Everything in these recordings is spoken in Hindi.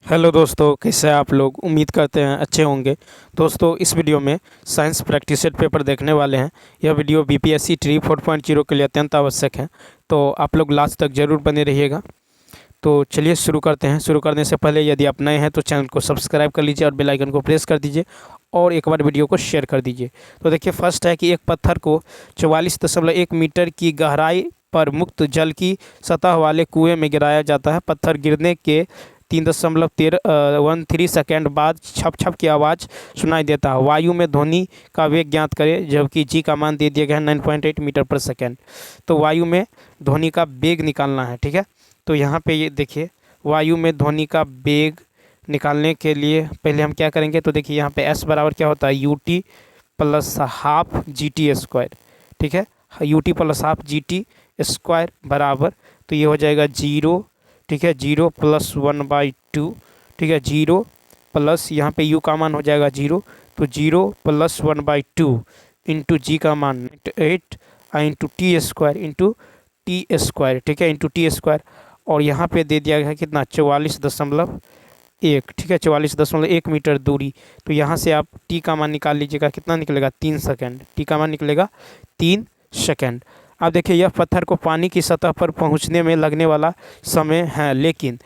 हेलो दोस्तों, कैसे हैं आप लोग। उम्मीद करते हैं अच्छे होंगे। दोस्तों, इस वीडियो में साइंस प्रैक्टिस सेट पेपर देखने वाले हैं। यह वीडियो बीपीएससी ट्री 4.0 के लिए अत्यंत आवश्यक है, तो आप लोग लास्ट तक ज़रूर बने रहिएगा। तो चलिए शुरू करते हैं। शुरू करने से पहले यदि आप नए हैं तो चैनल को सब्सक्राइब कर लीजिए और बेल आइकन को प्रेस कर दीजिए और एक बार वीडियो को शेयर कर दीजिए। तो देखिए, फर्स्ट है कि एक पत्थर को 44.1 मीटर की गहराई पर मुक्त जल की सतह वाले कुएं में गिराया जाता है। पत्थर गिरने के 3.13 सेकेंड बाद छप छप की आवाज़ सुनाई देता है। वायु में ध्वनि का वेग ज्ञात करें, जबकि जी का मान दे दिया गया है 9.8 मीटर पर सेकेंड। तो वायु में ध्वनि का वेग निकालना है, ठीक है। तो यहाँ पे ये देखिए, वायु में ध्वनि का वेग निकालने के लिए पहले हम क्या करेंगे। तो देखिए यहाँ पे एस बराबर क्या होता है, U T plus half G T square, ठीक है। U T plus half G T square बराबर, तो ये हो जाएगा जीरो, ठीक है। 0+1/2, ठीक है। 0 प्लस यहाँ पे u का मान हो जाएगा 0, तो 0+1/2 इंटू जी का मान 8 into T square into T square, ठीक है, इंटू टी स्क्वायर। और यहाँ पे दे दिया गया है कितना, 44.1, ठीक है, 44.1 मीटर दूरी। तो यहाँ से आप टी का मान निकाल लीजिएगा, कितना निकलेगा, 3 सेकेंड। टी का मान निकलेगा 3 सेकेंड। अब देखिए, यह पत्थर को पानी की सतह पर पहुंचने में लगने वाला समय है, लेकिन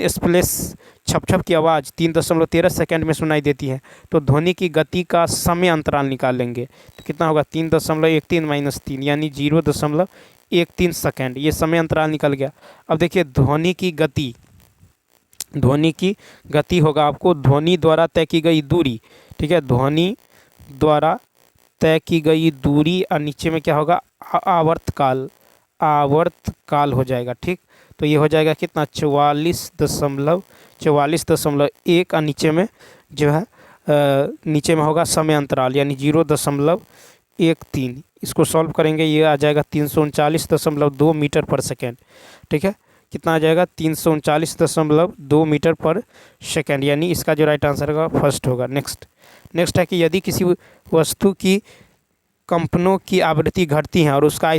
स्प्लेश छप छप की आवाज़ 3.13 सेकेंड में सुनाई देती है। तो ध्वनि की गति का समय अंतराल निकालेंगे, तो कितना होगा, 3.13 माइनस 3 यानी 0.13 सेकेंड। ये समय अंतराल निकल गया। अब देखिए, ध्वनि की गति होगा आपको ध्वनि द्वारा तय की गई दूरी, ठीक है। ध्वनि द्वारा तय की गई दूरी और नीचे में क्या होगा, आवर्तकाल हो जाएगा, ठीक। तो ये हो जाएगा कितना, 44.1 और नीचे में जो है नीचे में होगा समय अंतराल यानी 0.13। इसको सॉल्व करेंगे, ये आ जाएगा 339.2 मीटर पर सेकेंड, ठीक है। कितना आ जाएगा, 339.2 मीटर पर सेकेंड, यानी इसका जो राइट आंसर होगा फर्स्ट होगा। नेक्स्ट है कि यदि किसी वस्तु की कंपनों की आवृत्ति घटती है और उसका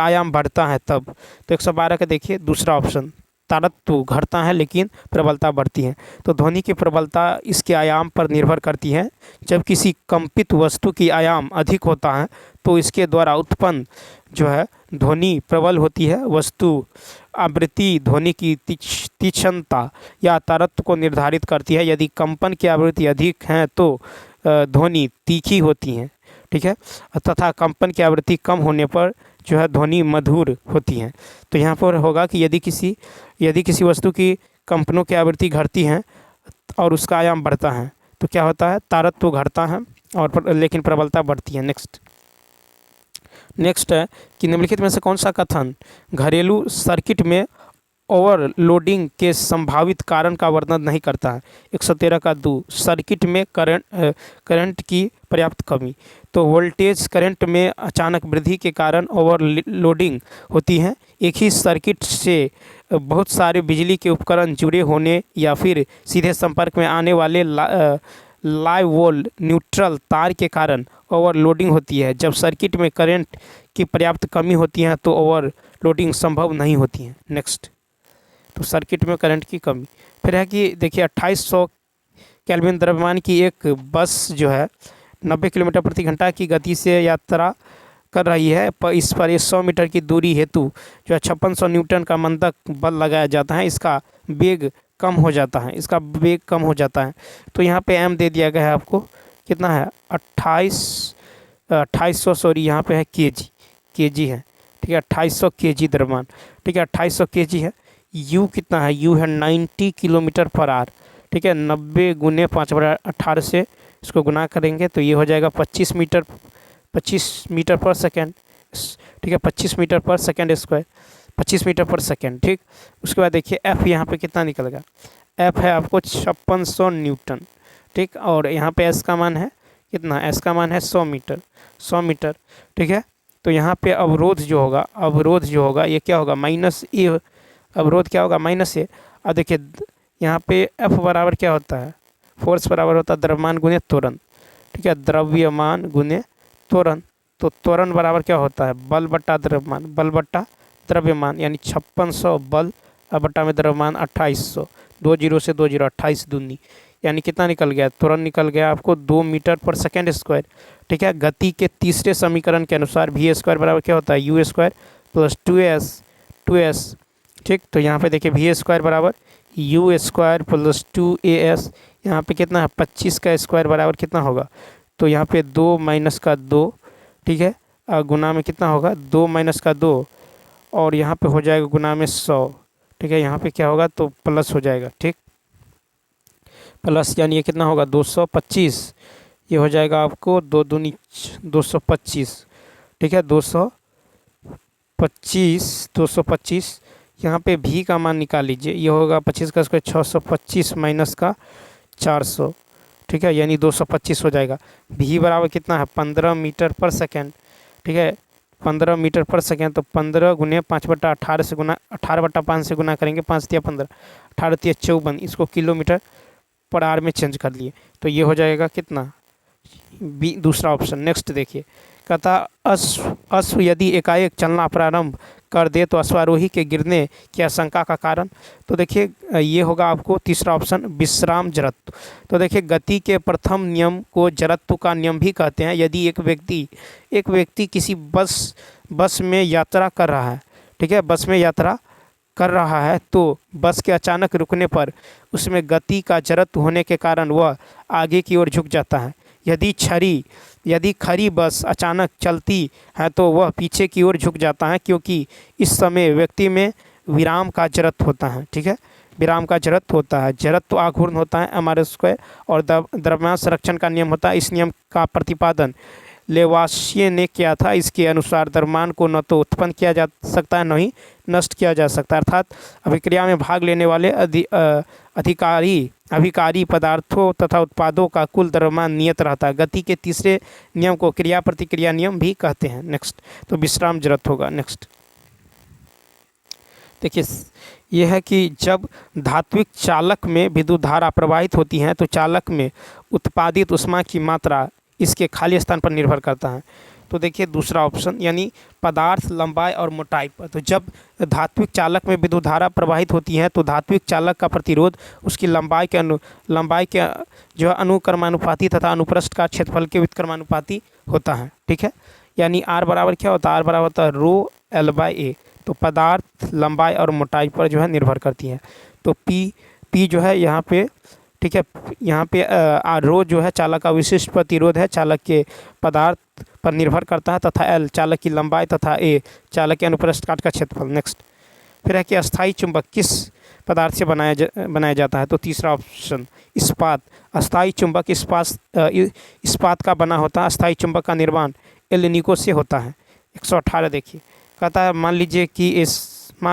आयाम बढ़ता है तब। तो 112 का देखिए दूसरा ऑप्शन, ताड़त्व घटता है लेकिन प्रबलता बढ़ती है। तो ध्वनि की प्रबलता इसके आयाम पर निर्भर करती है। जब किसी कंपित वस्तु की आयाम अधिक होता है तो इसके द्वारा उत्पन्न जो है ध्वनि प्रबल होती है। वस्तु आवृत्ति ध्वनि की तीक्ष्णता या ताड़त्व को निर्धारित करती है। यदि कंपन की आवृत्ति अधिक है तो ध्वनि तीखी होती है, ठीक है, तथा कंपन की आवृत्ति कम होने पर जो है ध्वनि मधुर होती है। तो यहाँ पर होगा कि यदि किसी वस्तु की कंपनों की आवृत्ति घटती है और उसका आयाम बढ़ता है तो क्या होता है, ताड़त्व घटता है और लेकिन प्रबलता बढ़ती है। नेक्स्ट है कि निम्नलिखित में से कौन सा कथन घरेलू सर्किट में ओवरलोडिंग के संभावित कारण का वर्णन नहीं करता है। 113 का 2, सर्किट में करंट की पर्याप्त कमी। तो वोल्टेज करंट में अचानक वृद्धि के कारण ओवरलोडिंग होती है। एक ही सर्किट से बहुत सारे बिजली के उपकरण जुड़े होने या फिर सीधे संपर्क में आने वाले लाइव वोल्ट न्यूट्रल तार के कारण ओवरलोडिंग होती है। जब सर्किट में करंट की पर्याप्त कमी होती है तो ओवरलोडिंग संभव नहीं होती है। नेक्स्ट, तो सर्किट में करंट की कमी। फिर है कि देखिए 2800 केल्विन द्रव्यमान की एक बस जो है 90 किलोमीटर प्रति घंटा की गति से यात्रा कर रही है। इस पर 100 मीटर की दूरी हेतु जो है 5600 न्यूटन का मंदक बल लगाया जाता है। इसका वेग कम हो जाता है। तो यहाँ पे m दे दिया गया है आपको, कितना है, 2800 सॉरी, यहाँ पे है केजी है, ठीक है, 2800 केजी द्रव्यमान, ठीक है, 2800 केजी है। u कितना है, u है 90 किलोमीटर पर आवर, ठीक है। 90 गुने 5/18 से इसको गुना करेंगे तो ये हो जाएगा 25 मीटर पर सेकेंड, ठीक है, 25 मीटर पर सेकेंड स्क्वायर, 25 मीटर पर सेकेंड, ठीक। उसके बाद देखिए f यहाँ पे कितना निकलेगा, f है आपको 5600 न्यूटन, ठीक। और यहाँ पे s का मान है कितना, s का मान है 100 मीटर, ठीक है। तो यहाँ पे अवरोध जो होगा ये क्या होगा, माइनस ए। अवरोध क्या होगा, माइनस ए। अब देखिए यहाँ पे F बराबर क्या होता है, फोर्स बराबर होता है द्रव्यमान गुने त्वरण, ठीक है, द्रव्यमान गुने त्वरण। तो त्वरण बराबर क्या होता है, बल बट्टा द्रव्यमान यानी 5600 बल बट्टा में द्रव्यमान 2800, 2 जीरो से 2 जीरो 28 दूनी, यानी कितना निकल गया, तुरंत निकल गया आपको 2 मीटर पर सेकेंड स्क्वायर। ठीक है, गति के तीसरे समीकरण के अनुसार वी स्क्वायर बराबर क्या होता है, यू स्क्वायर प्लस 2s। ठीक, तो यहाँ पे देखिए वी स्क्वायर बराबर यू स्क्वायर प्लस 2as, यहाँ पे कितना है 25 का स्क्वायर बराबर कितना होगा, तो यहाँ पे 2 माइनस का 2, ठीक है, गुना में कितना होगा 2 माइनस का 2, और यहाँ पे हो जाएगा गुना में 100। ठीक है, यहाँ पे क्या होगा तो प्लस हो जाएगा। ठीक, प्लस यानी ये कितना होगा 225, ये हो जाएगा आपको 2 दूनी 225। ठीक है, 225 यहाँ पे भी का मान निकाल लीजिए, ये होगा 25 का स्क्वायर 625 माइनस का 400। ठीक है, यानी 225 हो जाएगा। भी बराबर कितना है 15 मीटर पर सेकेंड। ठीक है, 15 मीटर पर सेकेंड, तो 15 गुने 5/18 से गुना 18/5 से गुना करेंगे, 5 तिया 15, 18 तिया 54, इसको किलोमीटर पर आर में चेंज कर लिए, तो ये हो जाएगा कितना बी, दूसरा ऑप्शन। नेक्स्ट देखिए, कहता अश्व यदि एकाएक चलना प्रारंभ कर दे तो अश्वारोही के गिरने की आशंका का कारण, तो देखिए ये होगा आपको तीसरा ऑप्शन विश्राम जड़त्व। तो देखिए गति के प्रथम नियम को जड़त्व का नियम भी कहते हैं। यदि एक व्यक्ति किसी बस में यात्रा कर रहा है, ठीक है, बस में यात्रा कर रहा है, तो बस के अचानक रुकने पर उसमें गति का जड़त्व होने के कारण वह आगे की ओर झुक जाता है। यदि खड़ी बस अचानक चलती है तो वह पीछे की ओर झुक जाता है, क्योंकि इस समय व्यक्ति में विराम का जड़त्व होता है। ठीक है, विराम का जड़त्व होता है, जड़त्व आघूर्ण होता है mr स्क्वायर, और द्रव्यमान संरक्षण का नियम होता है। इस नियम का प्रतिपादन लेवाशिये ने किया था। इसके अनुसार द्रव्यमान को न तो उत्पन्न किया जा सकता है न ही नष्ट किया जा सकता है, अर्थात अभिक्रिया में भाग लेने वाले अभिकारी पदार्थों तथा उत्पादों का कुल द्रव्यमान नियत रहता है। गति के तीसरे नियम को क्रिया प्रतिक्रिया नियम भी कहते हैं। नेक्स्ट, तो विश्राम जड़त्व होगा। नेक्स्ट देखिए, यह है कि जब धात्विक चालक में विद्युत धारा प्रवाहित होती है तो चालक में उत्पादित ऊष्मा की मात्रा इसके खाली स्थान पर निर्भर करता है। तो देखिए दूसरा ऑप्शन, यानी पदार्थ लंबाई और मोटाई पर। तो जब धात्विक चालक में विद्युत धारा प्रवाहित होती है तो धात्विक चालक का प्रतिरोध उसकी लंबाई के जो है अनुक्रमानुपाती तथा अनुप्रस्थ का क्षेत्रफल के व्युत्क्रमानुपाती होता है। ठीक है, यानी आर बराबर क्या होता है, आर बराबर होता है रो एल बाई ए। तो पदार्थ लंबाई और मोटाई पर जो है निर्भर करती है। तो पी जो है यहाँ पे, ठीक है, यहाँ पे रो जो है चालक का विशिष्ट प्रतिरोध है, चालक के पदार्थ पर निर्भर करता है, तथा एल चालक की लंबाई तथा ए चालक के अनुप्रस्थ काट का क्षेत्रफल। नेक्स्ट, फिर है कि अस्थायी चुंबक किस पदार्थ से बनाया जाता है। तो तीसरा ऑप्शन इस्पात। अस्थायी चुंबक इस्पात का बना होता है। अस्थायी चुंबक का निर्माण एल्युमिनियम से होता है। 118 देखिए, कहता है मान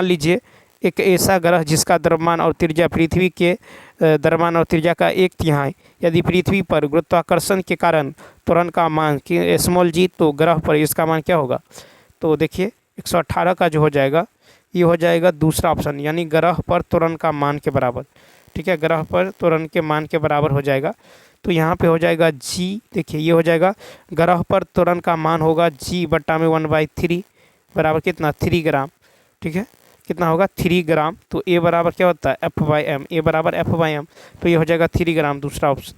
लीजिए एक ऐसा ग्रह जिसका द्रव्यमान और त्रिज्या पृथ्वी के द्रव्यमान और त्रिज्या का 1/3, यदि पृथ्वी पर गुरुत्वाकर्षण के कारण त्वरण का मान स्मॉल जी, तो ग्रह पर इसका मान क्या होगा। तो देखिए 118 का जो हो जाएगा ये हो जाएगा दूसरा ऑप्शन, यानी ग्रह पर त्वरण का मान के बराबर। ठीक है, ग्रह पर त्वरण के मान के बराबर हो जाएगा। तो यहाँ पे हो जाएगा जी, देखिए ये हो जाएगा ग्रह पर त्वरण का मान होगा जी बट्टा में 1/3 बराबर कितना 3 ग्राम। ठीक है, कितना होगा 3 ग्राम। तो ए बराबर क्या होता है F/m, ए बराबर F/m, तो ये हो जाएगा 3 ग्राम दूसरा ऑप्शन।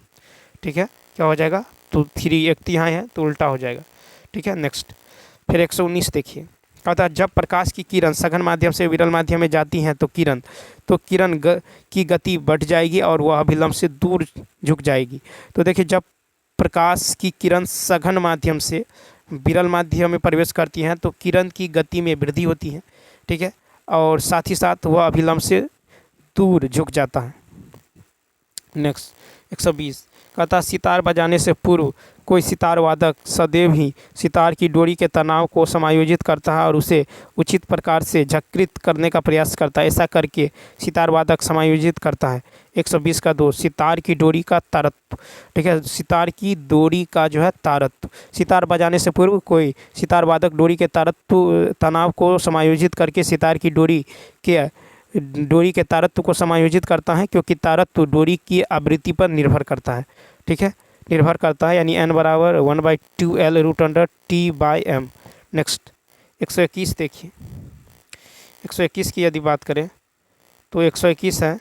ठीक है, क्या हो जाएगा तो 3 एक यहाँ है तो उल्टा हो जाएगा। ठीक है, नेक्स्ट फिर 119 देखिए, कहता है जब प्रकाश की किरण सघन माध्यम से विरल माध्यम में जाती हैं तो किरण की गति बढ़ जाएगी और वह अभिलंब से दूर झुक जाएगी। तो देखिए जब प्रकाश की किरण सघन माध्यम से विरल माध्यम में प्रवेश करती हैं तो किरण की गति में वृद्धि होती है। ठीक है, और साथ ही साथ वह अभिलंब से दूर झुक जाता है। नेक्स्ट 120, कहता सितार बजाने से पूर्व कोई सितार वादक सदैव ही सितार की डोरी के तनाव को समायोजित करता है और उसे उचित प्रकार से झक्कृत करने का प्रयास करता है। ऐसा करके सितार वादक समायोजित करता है। 120 का 2, सितार की डोरी का तारत्व। ठीक है, सितार की डोरी का जो है तारत्व, सितार बजाने से पूर्व कोई सितार वादक डोरी के तनाव को समायोजित करके सितार की डोरी के तारत्व को समायोजित करता है, क्योंकि तारत्व डोरी की आवृत्ति पर निर्भर करता है। ठीक है, निर्भर करता है, यानी n बराबर 1/2L √T/m। नेक्स्ट 121 देखिए, 121 की यदि बात करें तो 121 है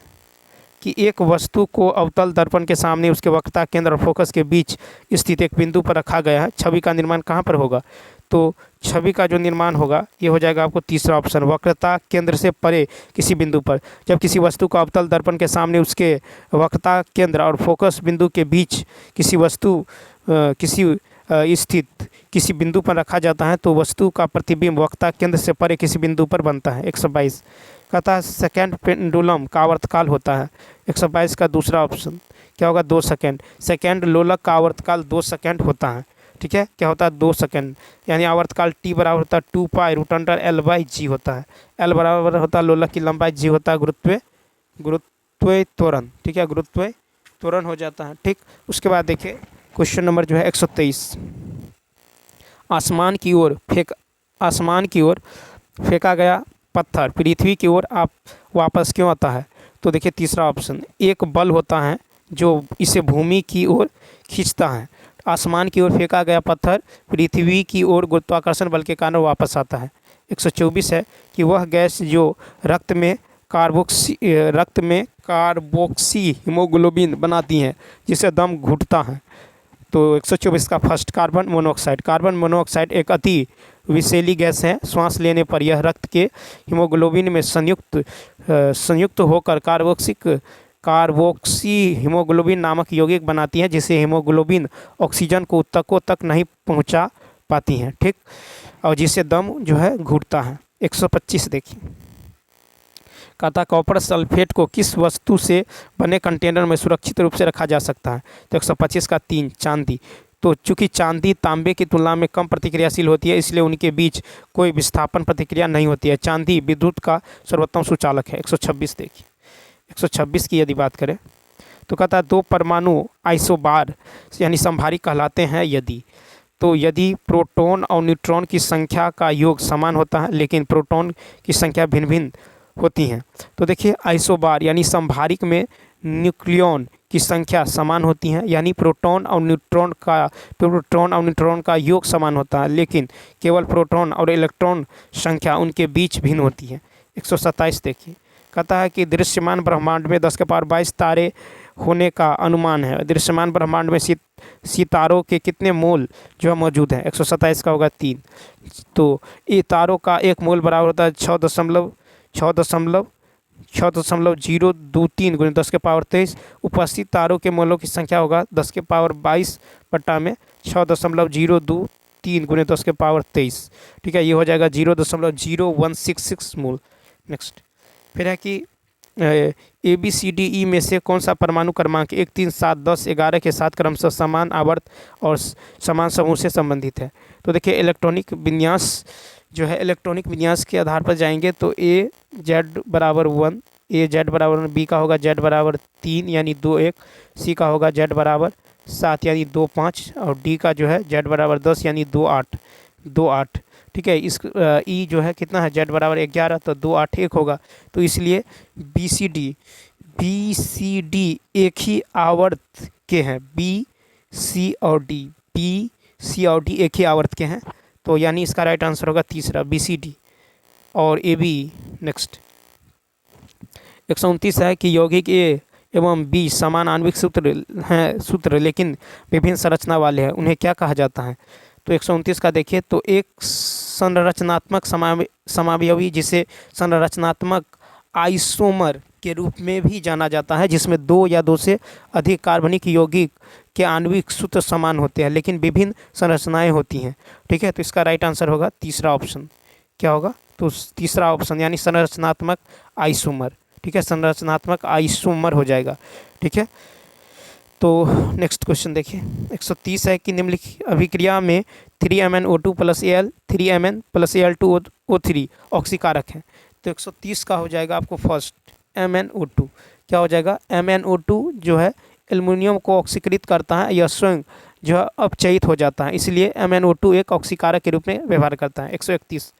कि एक वस्तु को अवतल दर्पण के सामने उसके वक्रता केंद्र और फोकस के बीच स्थित एक बिंदु पर रखा गया है। छवि का निर्माण कहाँ पर होगा? तो छवि का जो निर्माण होगा ये हो जाएगा आपको तीसरा ऑप्शन, वक्रता केंद्र से परे किसी बिंदु पर। जब किसी वस्तु को अवतल दर्पण के सामने उसके वक्रता केंद्र और फोकस बिंदु के बीच स्थित किसी बिंदु पर रखा जाता है तो वस्तु का प्रतिबिंब वक्रता केंद्र से परे किसी बिंदु पर बनता है। 122 कहता है सेकेंड पेंडुलम का आवर्तकाल होता है। 122 का दूसरा ऑप्शन क्या होगा? 2 सेकेंड। सेकेंड लोलक का आवर्तकाल 2 सेकेंड होता है। ठीक है, क्या होता है? 2 सेकेंड। यानी आवर्तकाल टी बराबर होता है 2 pi root under L by G होता है। एल बराबर होता है लोलक की लंबाई, जी होता है गुरुत्वीय त्वरण। ठीक है, गुरुत्वीय त्वरण हो जाता है। ठीक, उसके बाद देखिए क्वेश्चन नंबर जो है 123, आसमान की ओर फेंका गया पत्थर पृथ्वी की ओर आप वापस क्यों आता है? तो देखिए तीसरा ऑप्शन, एक बल होता है जो इसे भूमि की ओर खींचता है। आसमान की ओर फेंका गया पत्थर पृथ्वी की ओर गुरुत्वाकर्षण बल के कारण वापस आता है। 124 है कि वह गैस जो रक्त में कार्बोक्सी हीमोग्लोबिन बनाती हैं जिसे दम घुटता है। तो 124 का first, carbon monoxide. Carbon monoxide एक अति विषैली गैस है। श्वास लेने पर यह रक्त के हीमोग्लोबिन में संयुक्त होकर कार्बोक्सी हीमोग्लोबिन नामक यौगिक बनाती है जिसे हीमोग्लोबिन ऑक्सीजन को ऊतकों तक नहीं पहुंचा पाती हैं। ठीक, और जिससे दम जो है घुटता है। 125 देखिए, कहता कॉपर सल्फेट को किस वस्तु से बने कंटेनर में सुरक्षित रूप से रखा जा सकता है? तो 125 का 3, चांदी। तो चूंकि चांदी तांबे की तुलना में कम प्रतिक्रियाशील होती है इसलिए उनके बीच कोई विस्थापन प्रतिक्रिया नहीं होती है। चांदी विद्युत का सर्वोत्तम सुचालक है। 126 देखिए, 126 की यदि बात करें तो कहता है 2 परमाणु आइसोबार यानी समभारी कहलाते हैं यदि प्रोटॉन और न्यूट्रॉन की संख्या का योग समान होता है लेकिन प्रोटॉन की संख्या भिन्न भिन्न होती हैं। तो देखिए आइसोबार यानी समभारिक में न्यूक्लियॉन की संख्या समान होती है, यानी प्रोटॉन और न्यूट्रॉन का योग समान होता है लेकिन केवल प्रोटॉन और इलेक्ट्रॉन संख्या उनके बीच भिन्न होती है। 127 देखिए, कहता है कि दृश्यमान ब्रह्मांड में 10⁻22 तारे होने का अनुमान है। दृश्यमान ब्रह्मांड में सितारों के कितने मोल जो है मौजूद हैं? 127 का होगा 3। तो ये तारों का एक मोल बराबर होता है 6.023 गुणित 10⁻23। उपस्थित तारों के मोलों की संख्या होगा 10⁻22 बट्टा में 6.023 गुणित 10⁻23। ठीक है, ये हो जाएगा 0.0166 मोल। नेक्स्ट फिर है कि ABCDE में से कौन सा परमाणु क्रमांक 1, 3, 7, 10, 11 के साथ क्रमशः समान आवर्त और समान समूह से संबंधित है? तो देखिए इलेक्ट्रॉनिक विन्यास के आधार पर जाएंगे तो AZ बराबर 1, AZ बराबर B का होगा Z बराबर 3 यानी 2 1, C का होगा Z बराबर 7 यानी 2 5 और D का जो है Z बराबर 10 यानी 2 8। ठीक है, इस E जो है कितना है? Z बराबर 11 तो 2 8 1 होगा। तो इसलिए BCD एक ही आवर्त के हैं। B C और D एक ही आवर्त के हैं तो यानी इसका राइट आंसर होगा तीसरा BCD और AB। नेक्स्ट 129 है कि यौगिक A एवं B समान आणविक सूत्र लेकिन विभिन्न संरचना वाले हैं, उन्हें क्या कहा जाता है? तो 129 का देखिए तो एक संरचनात्मक समावयवी जिसे संरचनात्मक आइसोमर के रूप में भी जाना जाता है जिसमें 2 या 2 से अधिक कार्बनिक यौगिक के आणविक सूत्र समान होते हैं लेकिन विभिन्न संरचनाएं होती हैं। ठीक है, तो इसका राइट आंसर होगा तीसरा ऑप्शन। क्या होगा? तो तीसरा ऑप्शन यानी संरचनात्मक आइसोमर। ठीक है, संरचनात्मक आइसोमर हो जाएगा। ठीक है, तो नेक्स्ट क्वेश्चन देखिए 130 है कि निम्नलिखित अभिक्रिया में 3MnO2 + Al 3Mn + Al2O3 ऑक्सीकारक है। तो 130 का हो जाएगा आपको फर्स्ट MnO2। क्या हो जाएगा? MnO2 जो है एल्युमिनियम को ऑक्सीकृत करता है, यह स्वयं जो है अपचयित हो जाता है, इसलिए MnO2 एक ऑक्सीकारक के रूप में व्यवहार करता है। 131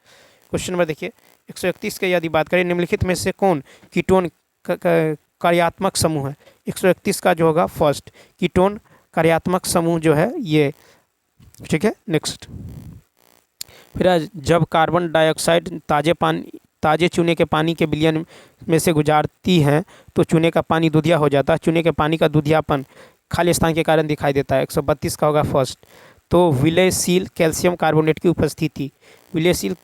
क्वेश्चन नंबर देखिए 131 की यदि बात करें निम्नलिखित में से कौन कीटोन कार्यात्मक समूह है? 131 का जो होगा फर्स्ट कीटोन कार्यात्मक समूह जो है ये। ठीक है, नेक्स्ट फिर जब कार्बन डाइऑक्साइड ताजे पानी ताज़े चूने के पानी के विलयन में से गुजारती हैं तो चूने का पानी दूधिया हो जाता है। चूने के पानी का दूधियापन खाली स्थान के कारण दिखाई देता है। 132 का होगा फर्स्ट। तो विलयशील कैल्शियम कार्बोनेट की उपस्थिति। विलयशील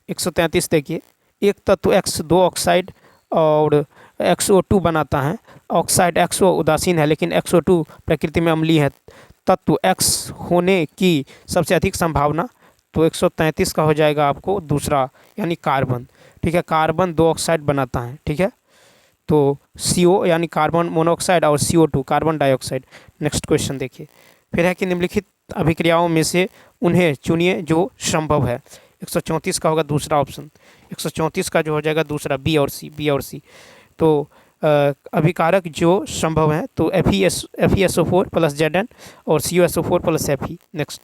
133 देखिए, एक तत्व X 2 ऑक्साइड और XO2 बनाता है। ऑक्साइड XO उदासीन है लेकिन XO2 प्रकृति में अम्लीय है। तत्व X होने की सबसे अधिक संभावना, तो 133 का हो जाएगा आपको दूसरा यानी कार्बन। ठीक है, कार्बन 2 ऑक्साइड बनाता है। ठीक है, तो CO यानी कार्बन मोनोऑक्साइड और CO2 carbon dioxide. Next question देखिए, फिर है कि निम्नलिखित अभिक्रियाओं में से उन्हें चुनिए जो संभव है। 134 का होगा दूसरा ऑप्शन। 134 का जो हो जाएगा दूसरा बी और सी। तो अभिकारक जो संभव है तो FeSO4 प्लस Zn और CuSO4 plus Fe। Next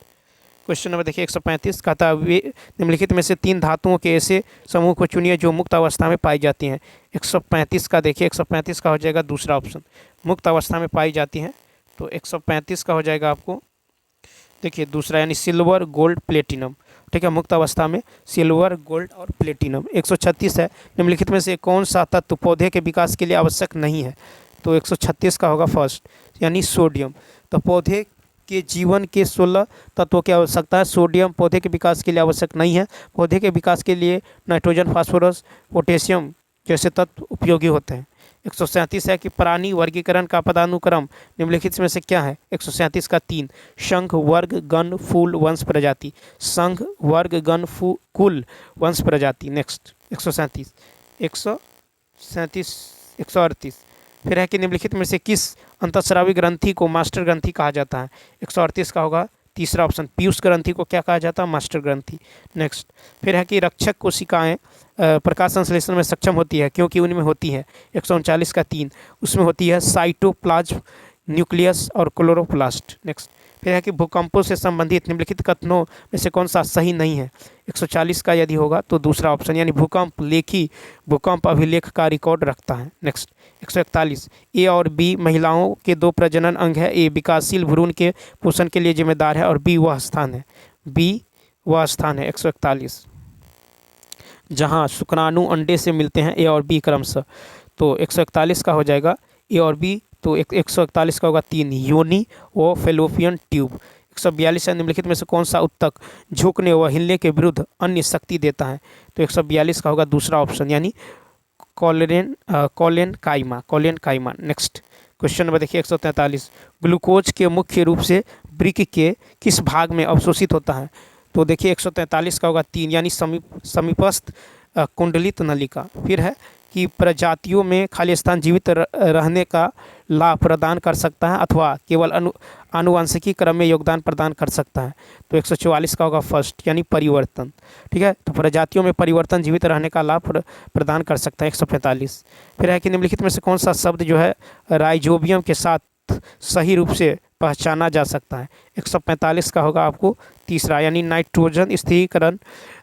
question number देखिए 135 का था, वे निम्नलिखित में से 3 धातुओं के ऐसे समूह को चुनिए जो मुक्त अवस्था में पाई जाती हैं। 135 का देखिए, 135 का हो जाएगा दूसरा ऑप्शन, मुक्त अवस्था में पाई जाती हैं। तो 135 का हो जाएगा आपको देखिए दूसरा यानी सिल्वर गोल्ड प्लेटिनम। ठीक है, मुक्त अवस्था में सिल्वर गोल्ड और प्लेटिनम। 136 है, निम्नलिखित में से कौन सा तत्व पौधे के विकास के लिए आवश्यक नहीं है। तो 136 का होगा फर्स्ट यानी सोडियम। तो पौधे के जीवन के 16 तत्वों की आवश्यकता है। सोडियम पौधे के विकास के लिए आवश्यक नहीं है। पौधे के विकास के लिए नाइट्रोजन, फास्फोरस, पोटेशियम जैसे तत्व उपयोगी होते हैं। 137 है कि प्राणी वर्गीकरण का पदानुक्रम निम्नलिखित में से क्या है। 137 का 3, संघ, वर्ग, गण, फूल, वंश, प्रजाति। संघ, वर्ग, गण, कुल, वंश, प्रजाति। नेक्स्ट 137, 138 फिर है कि निम्नलिखित में से किस अंतःस्रावी ग्रंथि को मास्टर ग्रंथि कहा जाता है। 138 का होगा तीसरा ऑप्शन, पीयूष ग्रंथि को क्या कहा जाता है, मास्टर ग्रंथि। नेक्स्ट फिर है कि रक्षक कोशिकाएं प्रकाश संश्लेषण में सक्षम होती है क्योंकि उनमें होती है। 139 का 3, उसमें होती है साइटोप्लाज्म, न्यूक्लियस और क्लोरोप्लास्ट। नेक्स्ट फिर है कि भूकंपों से संबंधित निम्नलिखित कथनों में से कौन सा सही नहीं है। 140 का यदि होगा तो दूसरा ऑप्शन यानी भूकंप लेखी भूकंप अभिलेख का रिकॉर्ड रखता है। नेक्स्ट 141, ए और बी महिलाओं के 2 प्रजनन अंग है। ए विकासशील भ्रूण के पोषण के लिए जिम्मेदार है और बी वह स्थान है। 141 जहां शुक्राणु अंडे से मिलते हैं, ए और बी क्रमशः। तो 141 का हो जाएगा ए और बी। तो 141 का होगा 3, योनि व फेलोपियन ट्यूब। 142 है, निम्नलिखित में से कौन सा उत्तक झुकने व हिलने के विरुद्ध अन्य शक्ति देता है। तो 142 का होगा दूसरा ऑप्शन यानी कोलेन काइमा। नेक्स्ट क्वेश्चन नंबर देखिए 143, ग्लूकोज के मुख्य रूप से वृक्क के किस भाग में अवशोषित होता है। तो देखिए 143 का होगा 3 यानी समीपस्थ कुंडलित नलिका। फिर है कि प्रजातियों में खाली स्थान जीवित रहने का लाभ प्रदान कर सकता है अथवा केवल आनुवंशिकी क्रम में योगदान प्रदान कर सकता है। तो 144 का होगा फर्स्ट यानी परिवर्तन। ठीक है, तो प्रजातियों में परिवर्तन जीवित रहने का लाभ प्रदान कर सकता है। 145 फिर है कि निम्नलिखित में से कौन सा शब्द जो है राइजोबियम के साथ सही रूप से पहचाना जा सकता है। 145 का होगा आपको तीसरा यानी नाइट्रोजन स्थिरीकरण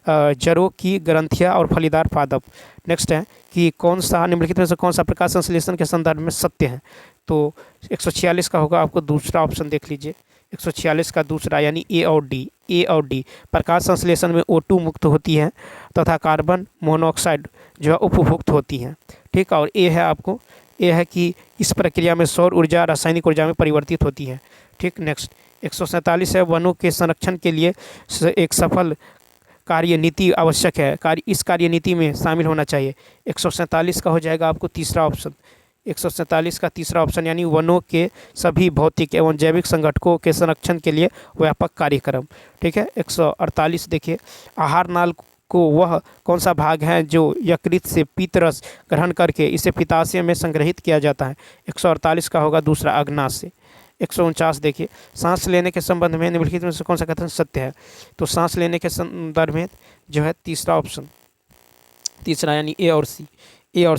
जड़ों की ग्रंथियां और फलीदार पादप। नेक्स्ट है कि कौन सा निम्नलिखित में से कौन सा प्रकाश संश्लेषण के संदर्भ में सत्य है। तो 146 का होगा आपको दूसरा ऑप्शन देख लीजिए। 146 का दूसरा यानी ए और डी प्रकाश संश्लेषण में O2 मुक्त होती है तथा कार्बन मोनोऑक्साइड जो है उपभुक्त होती है। ठीक, और ए है आपको ये है कि इस प्रक्रिया में सौर ऊर्जा रासायनिक ऊर्जा में परिवर्तित होती है। ठीक, नेक्स्ट 147 है, वनों के संरक्षण के लिए एक सफल कार्यनीति आवश्यक है। इस कार्यनीति में शामिल होना चाहिए। 147 का हो जाएगा आपको तीसरा ऑप्शन। 147 का तीसरा ऑप्शन यानी वनों के सभी भौतिक एवं जैविक संगठनों के संरक्षण के लिए व्यापक कार्यक्रम। ठीक है, 148 देखिए, आहार नाल को वह कौन सा भाग है जो यकृत से पीतरस ग्रहण करके इसे पित्ताशय में संग्रहित किया जाता है। 148 का होगा दूसरा अग्नाशय। 149 देखिए, सांस लेने के संबंध में निम्नलिखित में से कौन सा कथन सत्य है। तो सांस लेने के संदर्भ में जो है तीसरा ऑप्शन, तीसरा यानी ए और सी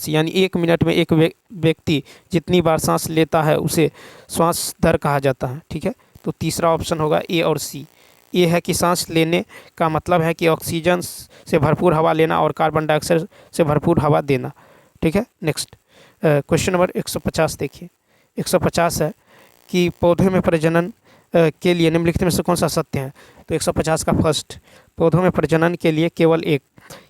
यानी 1 मिनट में एक व्यक्ति जितनी बार सांस लेता है उसे श्वास दर कहा जाता है। ठीक है, तो तीसरा ऑप्शन होगा ए और सी। ये है कि सांस लेने का मतलब है कि ऑक्सीजन से भरपूर हवा लेना और कार्बन डाइऑक्साइड से भरपूर हवा देना। ठीक है, नेक्स्ट क्वेश्चन नंबर 150 देखिए। 150 है कि पौधे में प्रजनन के लिए निम्नलिखित में से कौन सा सत्य है? तो 150 का फर्स्ट, पौधों में प्रजनन के लिए केवल एक,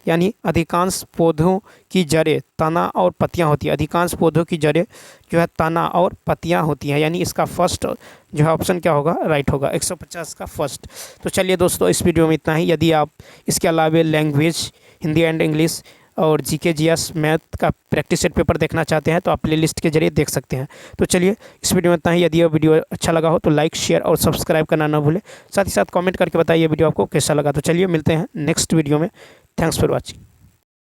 यानी अधिकांश पौधों की जड़ें, तना और पत्तियां होती है। अधिकांश पौधों की जड़ें जो है तना और पत्तियां होती हैं, यानी इसका फर्स्ट जो है ऑप्शन क्या होगा? राइट होगा, 150 का फर्स्ट। तो चलिए दोस्तों, इस वीडियो में इतना ही। यदि आप इसके अलावा लैंग्वेज, हिंदी एंड इंग्लिश और जीके जीएस मैथ का प्रैक्टिस सेट पेपर देखना चाहते हैं तो आप प्ले लिस्ट के जरिए देख सकते हैं। तो चलिए, इस वीडियो में इतना ही। यदि यह वीडियो अच्छा लगा हो तो लाइक, शेयर और सब्सक्राइब करना ना भूलें। साथ ही साथ कमेंट करके बताइए वीडियो आपको कैसा लगा। तो चलिए, मिलते हैं नेक्स्ट वीडियो में। Thanks for watching.